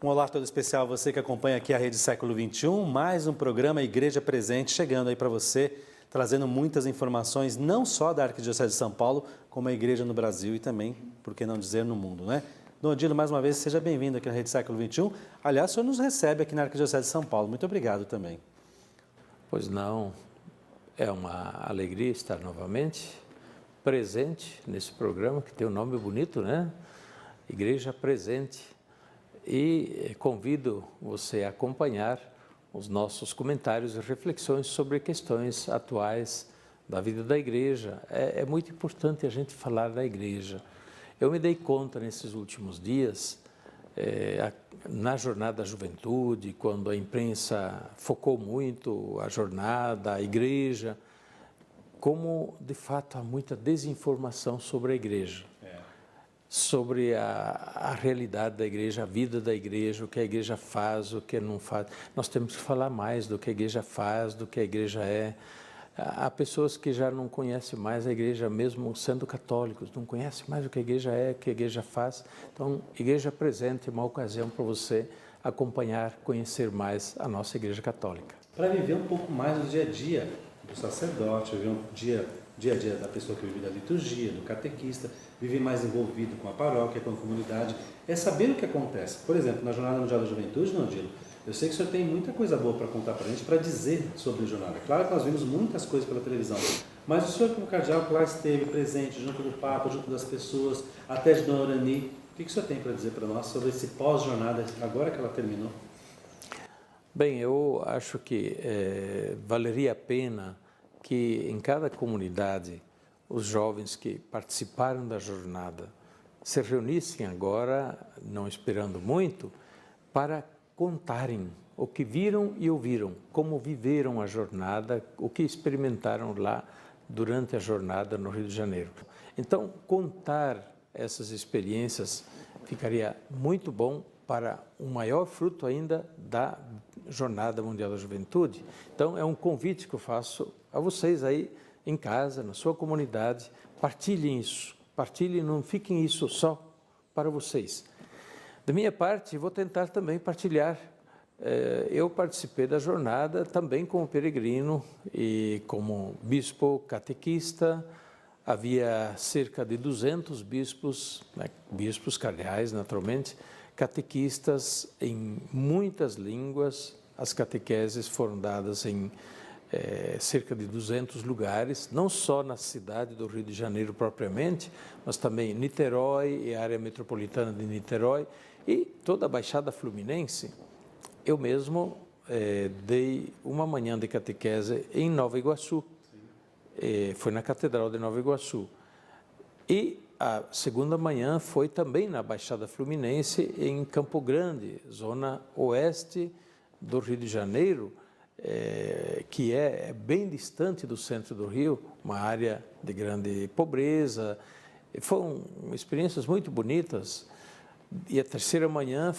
Um olá todo especial a você que acompanha aqui a Rede Século XXI, mais um programa Igreja Presente, chegando aí para você, trazendo muitas informações, não só da Arquidiocese de São Paulo, como a igreja no Brasil e também, por que não dizer, no mundo, né? Dom Odilo, mais uma vez, seja bem-vindo aqui na Rede Século XXI. Aliás, o senhor nos recebe aqui na Arquidiocese de São Paulo. Muito obrigado também. Pois não, é uma alegria estar novamente presente nesse programa, que tem um nome bonito, né? Igreja Presente. E convido você a acompanhar os nossos comentários e reflexões sobre questões atuais da vida da igreja. É muito importante a gente falar da igreja. Eu me dei conta nesses últimos dias, na Jornada da Juventude, quando a imprensa focou muito a jornada, a igreja, como de fato há muita desinformação sobre a igreja. Sobre a realidade da igreja, a vida da igreja, o que a igreja faz, o que não faz. Nós temos que falar mais do que a igreja faz, do que a igreja é. Há pessoas que já não conhecem mais a igreja, mesmo sendo católicos, não conhecem mais o que a igreja é, o que a igreja faz. Então, Igreja Presente é uma ocasião para você acompanhar, conhecer mais a nossa igreja católica. Para viver um pouco mais do dia a dia do sacerdote, viver um dia a dia da pessoa que vive da liturgia, do catequista, vive mais envolvido com a paróquia, com a comunidade, é saber o que acontece. Por exemplo, na Jornada Mundial da Juventude, não, Odilo, eu sei que o senhor tem muita coisa boa para contar para a gente, para dizer sobre a jornada. Claro que nós vimos muitas coisas pela televisão, mas o senhor, como cardeal, que lá esteve presente, junto do Papa, junto das pessoas, até de Dona Orani, o que o senhor tem para dizer para nós sobre esse pós-jornada, agora que ela terminou? Bem, eu acho que valeria a pena que em cada comunidade os jovens que participaram da jornada se reunissem agora, não esperando muito, para contarem o que viram e ouviram, como viveram a jornada, o que experimentaram lá durante a jornada no Rio de Janeiro. Então, contar essas experiências ficaria muito bom para um maior fruto ainda da Jornada Mundial da Juventude. Então, é um convite que eu faço a vocês aí em casa, na sua comunidade, partilhem isso, partilhem, não fiquem isso só para vocês. Da minha parte, vou tentar também partilhar. Eu participei da jornada também como peregrino e como bispo catequista. Havia cerca de 200 bispos, né, bispos cardeais, naturalmente, catequistas em muitas línguas. As catequeses foram dadas em cerca de 200 lugares, não só na cidade do Rio de Janeiro propriamente, mas também em Niterói e a área metropolitana de Niterói e toda a Baixada Fluminense. Eu mesmo dei uma manhã de catequese em Nova Iguaçu, foi na Catedral de Nova Iguaçu. E a segunda manhã foi também na Baixada Fluminense, em Campo Grande, zona oeste do Rio de Janeiro, que é bem distante do centro do Rio, uma área de grande pobreza. Foram experiências muito bonitas. E a terceira manhã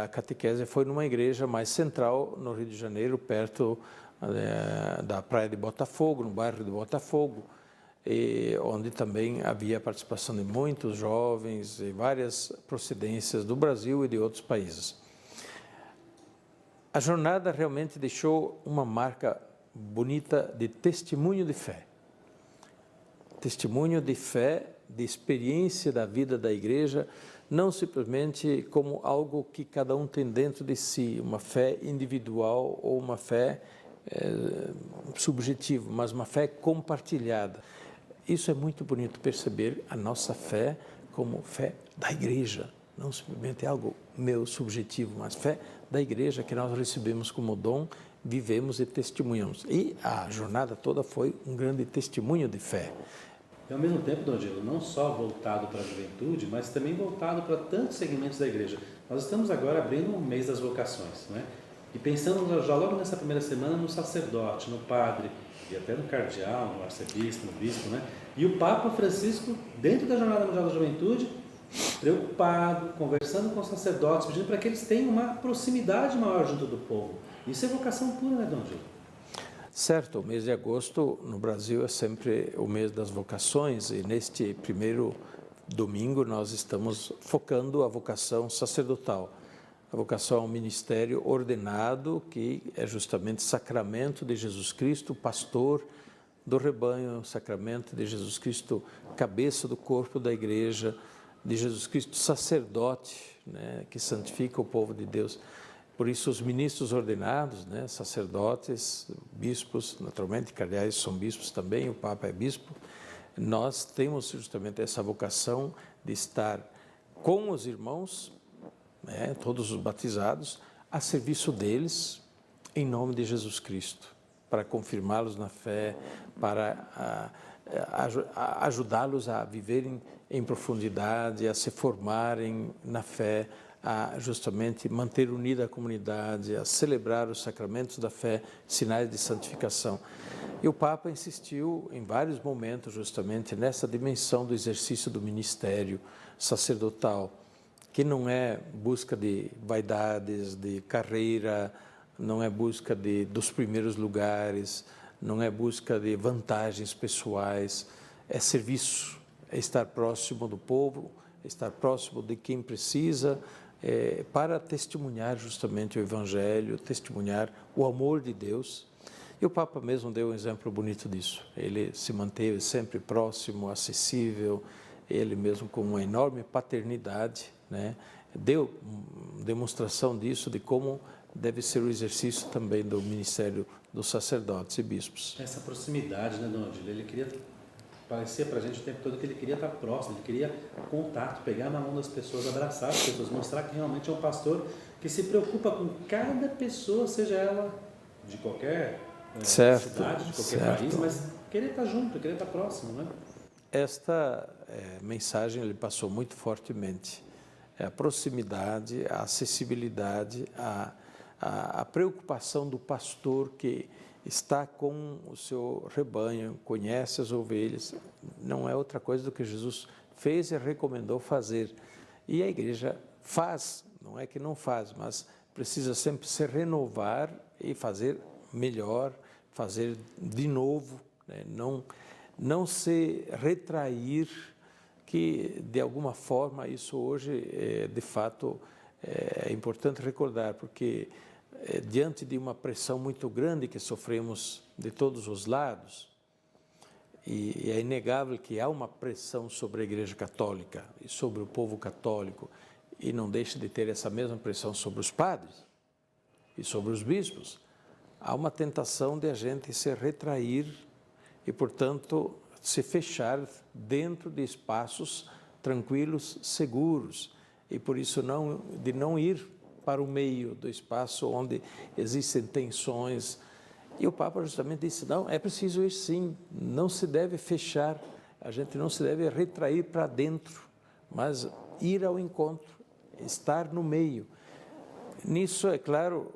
a catequese foi numa igreja mais central no Rio de Janeiro, perto da praia de Botafogo, no bairro de Botafogo, onde também havia participação de muitos jovens e várias procedências do Brasil e de outros países. A jornada realmente deixou uma marca bonita de testemunho de fé. Testemunho de fé, de experiência da vida da igreja, não simplesmente como algo que cada um tem dentro de si, uma fé individual ou uma fé subjetiva, mas uma fé compartilhada. Isso é muito bonito, perceber a nossa fé como fé da igreja, não simplesmente algo meu subjetivo, mas fé da igreja que nós recebemos como dom, vivemos e testemunhamos. E a jornada toda foi um grande testemunho de fé. E ao mesmo tempo, Dom Odilo, não só voltado para a juventude, mas também voltado para tantos segmentos da igreja. Nós estamos agora abrindo o mês das vocações, né? E pensando já logo nessa primeira semana no sacerdote, no padre, e até no cardeal, no arcebispo, no bispo, né? E o Papa Francisco, dentro da Jornada Mundial da Juventude, preocupado, conversando com os sacerdotes, pedindo para que eles tenham uma proximidade maior junto do povo. Isso é vocação pura, né, Dom Odilo? Certo, o mês de agosto no Brasil é sempre o mês das vocações e neste primeiro domingo nós estamos focando a vocação sacerdotal. a vocação ao ministério ordenado, que é justamente sacramento de Jesus Cristo, pastor do rebanho, sacramento de Jesus Cristo, cabeça do corpo da igreja, de Jesus Cristo, sacerdote, né, que santifica o povo de Deus. Por isso, os ministros ordenados, né, sacerdotes, bispos, naturalmente, cardeais são bispos também, o Papa é bispo, nós temos justamente essa vocação de estar com os irmãos, né, todos os batizados, a serviço deles, em nome de Jesus Cristo, para confirmá-los na fé, para ajudá-los a viverem em profundidade, a se formarem na fé, a justamente manter unida a comunidade, a celebrar os sacramentos da fé, sinais de santificação. E o Papa insistiu em vários momentos justamente nessa dimensão do exercício do ministério sacerdotal, que não é busca de vaidades, de carreira, não é busca dos primeiros lugares, não é busca de vantagens pessoais, é serviço, é estar próximo do povo, é estar próximo de quem precisa, para testemunhar justamente o Evangelho, testemunhar o amor de Deus. E o Papa mesmo deu um exemplo bonito disso. Ele se manteve sempre próximo, acessível, ele mesmo com uma enorme paternidade, né, deu demonstração disso, de como deve ser o exercício também do ministério dos sacerdotes e bispos. Essa proximidade, né, Dona Odília? Ele queria, parecia para a gente o tempo todo que ele queria estar próximo, ele queria contato, pegar na mão das pessoas, abraçar as pessoas, mostrar que realmente é um pastor que se preocupa com cada pessoa, seja ela de qualquer cidade, de qualquer país, mas querer estar junto, querer estar próximo, né? Esta mensagem ele passou muito fortemente. A proximidade, a acessibilidade, a preocupação do pastor que está com o seu rebanho, conhece as ovelhas, não é outra coisa do que Jesus fez e recomendou fazer. E a igreja faz, não é que não faz, mas precisa sempre se renovar e fazer melhor, fazer de novo, né? Não se retrair, que de alguma forma isso hoje, de fato, é importante recordar, porque diante de uma pressão muito grande que sofremos de todos os lados, e é inegável que há uma pressão sobre a Igreja Católica e sobre o povo católico, e não deixa de ter essa mesma pressão sobre os padres e sobre os bispos, há uma tentação de a gente se retrair e, portanto, se fechar dentro de espaços tranquilos, seguros, e por isso de não ir para o meio do espaço onde existem tensões. E o Papa justamente disse, não, é preciso ir sim, não se deve fechar, a gente não se deve retrair para dentro, mas ir ao encontro, estar no meio. Nisso, é claro,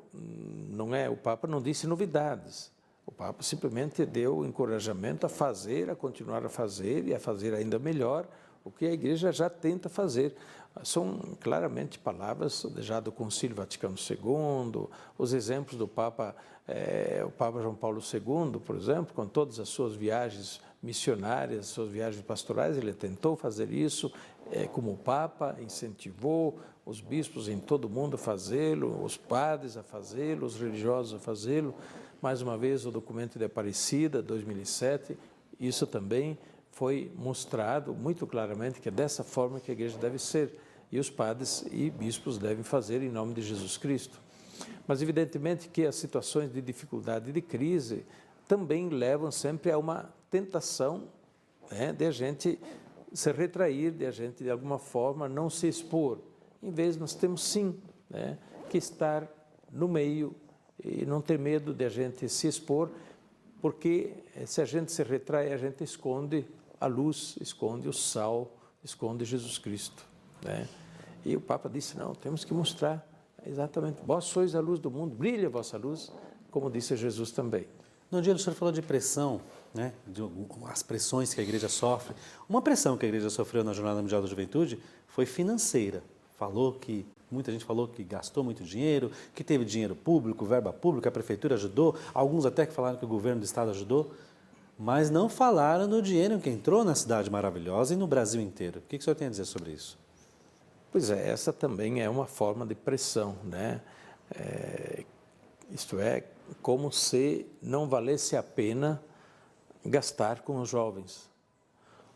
o Papa não disse novidades. O Papa simplesmente deu encorajamento a fazer, a continuar a fazer e a fazer ainda melhor o que a Igreja já tenta fazer. São claramente palavras já do Concílio Vaticano II, os exemplos do Papa, o Papa João Paulo II, por exemplo, com todas as suas viagens missionárias, suas viagens pastorais, ele tentou fazer isso, como Papa, incentivou os bispos em todo o mundo a fazê-lo, os padres a fazê-lo, os religiosos a fazê-lo. Mais uma vez, o documento de Aparecida, 2007, isso também foi mostrado muito claramente que é dessa forma que a igreja deve ser, e os padres e bispos devem fazer em nome de Jesus Cristo. Mas, evidentemente, que as situações de dificuldade e de crise também levam sempre a uma tentação, né, de a gente se retrair, de a gente, de alguma forma, não se expor. Em vez, nós temos, sim, né, que estar no meio e não ter medo de a gente se expor, porque se a gente se retrai, a gente esconde a luz, esconde o sal, esconde Jesus Cristo, né? E o Papa disse, não, temos que mostrar exatamente, vós sois a luz do mundo, brilha a vossa luz, como disse Jesus também. No dia o senhor falou de pressão, né? As pressões que a igreja sofre. Uma pressão que a igreja sofreu na Jornada Mundial da Juventude foi financeira. Muita gente falou que gastou muito dinheiro, que teve dinheiro público, verba pública, a prefeitura ajudou, alguns até que falaram que o governo do estado ajudou, mas não falaram do dinheiro que entrou na cidade maravilhosa e no Brasil inteiro. O que o senhor tem a dizer sobre isso? Pois é, essa também é uma forma de pressão, né? Isto é, como se não valesse a pena gastar com os jovens,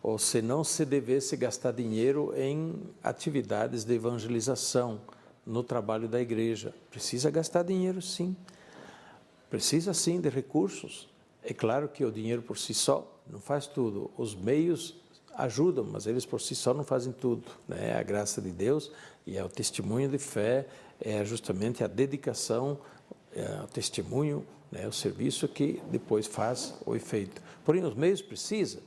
ou se não se devesse gastar dinheiro em atividades de evangelização, no trabalho da igreja. Precisa gastar dinheiro, sim. Precisa, sim, de recursos. É claro que o dinheiro por si só não faz tudo. Os meios ajudam, mas eles por si só não fazem tudo, né? A graça de Deus e é o testemunho de fé, é justamente a dedicação, o testemunho, né? O serviço que depois faz o efeito. Porém, os meios precisa.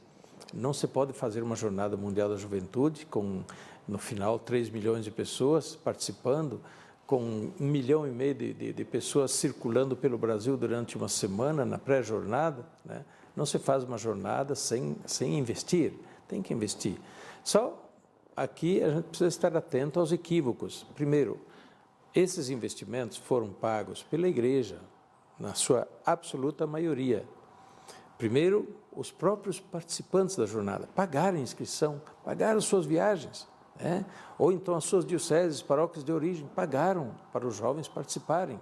Não se pode fazer uma jornada mundial da juventude com, no final, 3 milhões de pessoas participando, com 1,5 milhão de pessoas circulando pelo Brasil durante uma semana na pré-jornada, né? Não se faz uma jornada sem investir, tem que investir. Só aqui a gente precisa estar atento aos equívocos. Primeiro, esses investimentos foram pagos pela igreja, na sua absoluta maioria. Primeiro, os próprios participantes da jornada pagaram a inscrição, pagaram suas viagens, né? Ou então as suas dioceses, paróquias de origem, pagaram para os jovens participarem.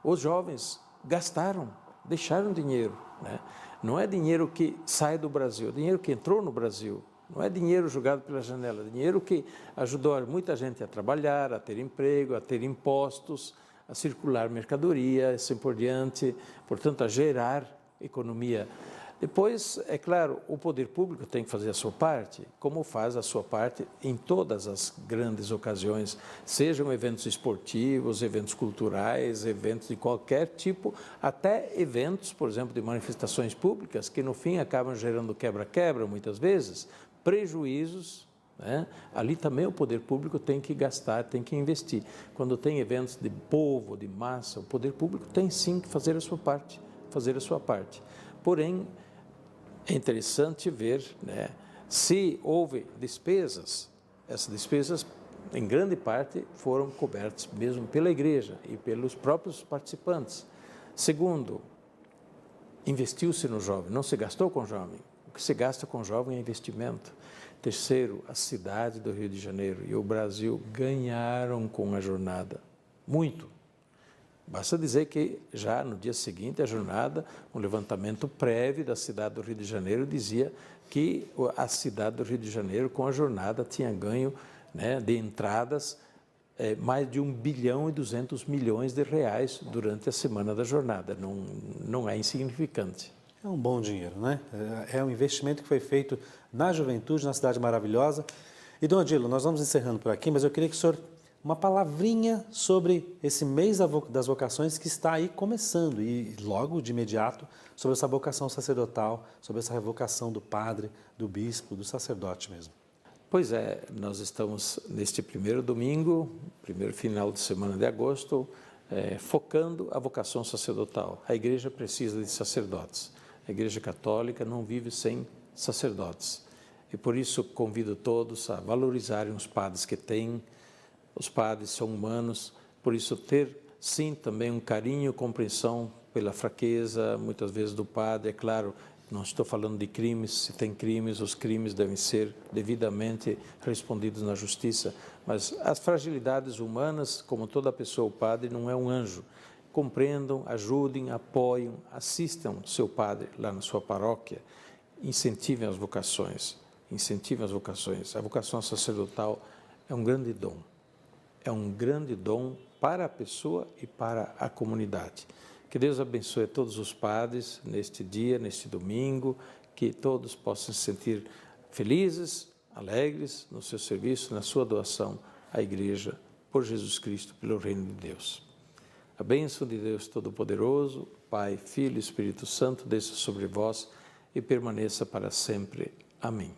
Os jovens gastaram, deixaram dinheiro, né? Não é dinheiro que sai do Brasil, é dinheiro que entrou no Brasil. Não é dinheiro jogado pela janela, é dinheiro que ajudou muita gente a trabalhar, a ter emprego, a ter impostos, a circular mercadoria, assim por diante, portanto, a gerar economia. Depois, é claro, o poder público tem que fazer a sua parte, como faz a sua parte em todas as grandes ocasiões, sejam eventos esportivos, eventos culturais, eventos de qualquer tipo, até eventos, por exemplo, de manifestações públicas, que no fim acabam gerando quebra-quebra, muitas vezes, prejuízos, né? Ali também o poder público tem que gastar, tem que investir. Quando tem eventos de povo, de massa, o poder público tem sim que fazer a sua parte, Porém, é interessante ver, né, se houve despesas, essas despesas, em grande parte, foram cobertas mesmo pela igreja e pelos próprios participantes. Segundo, investiu-se no jovem, não se gastou com o jovem. O que se gasta com o jovem é investimento. Terceiro, a cidade do Rio de Janeiro e o Brasil ganharam com a jornada, muito. Basta dizer que já no dia seguinte à jornada, um levantamento prévio da cidade do Rio de Janeiro dizia que a cidade do Rio de Janeiro, com a jornada, tinha ganho, né, de entradas mais de 1,2 bilhão de reais durante a semana da jornada. Não é insignificante. É um bom dinheiro, né? É um investimento que foi feito na juventude, na cidade maravilhosa. E, Dom Odilo, nós vamos encerrando por aqui, mas eu queria que o senhor, uma palavrinha sobre esse mês das vocações que está aí começando e logo de imediato sobre essa vocação sacerdotal, sobre essa vocação do padre, do bispo, do sacerdote mesmo. Pois é, nós estamos neste primeiro domingo, primeiro final de semana de agosto, focando a vocação sacerdotal. A igreja precisa de sacerdotes. A Igreja Católica não vive sem sacerdotes. E por isso convido todos a valorizarem os padres que têm. Os padres são humanos, por isso ter, sim, também um carinho e compreensão pela fraqueza, muitas vezes, do padre. É claro, não estou falando de crimes, se tem crimes, os crimes devem ser devidamente respondidos na justiça, mas as fragilidades humanas, como toda pessoa, o padre não é um anjo. Compreendam, ajudem, apoiem, assistam seu padre lá na sua paróquia, incentivem as vocações, A vocação sacerdotal é um grande dom. É um grande dom para a pessoa e para a comunidade. Que Deus abençoe a todos os padres neste dia, neste domingo, que todos possam se sentir felizes, alegres no seu serviço, na sua doação à Igreja, por Jesus Cristo, pelo reino de Deus. A bênção de Deus Todo-Poderoso, Pai, Filho e Espírito Santo, desça sobre vós e permaneça para sempre. Amém.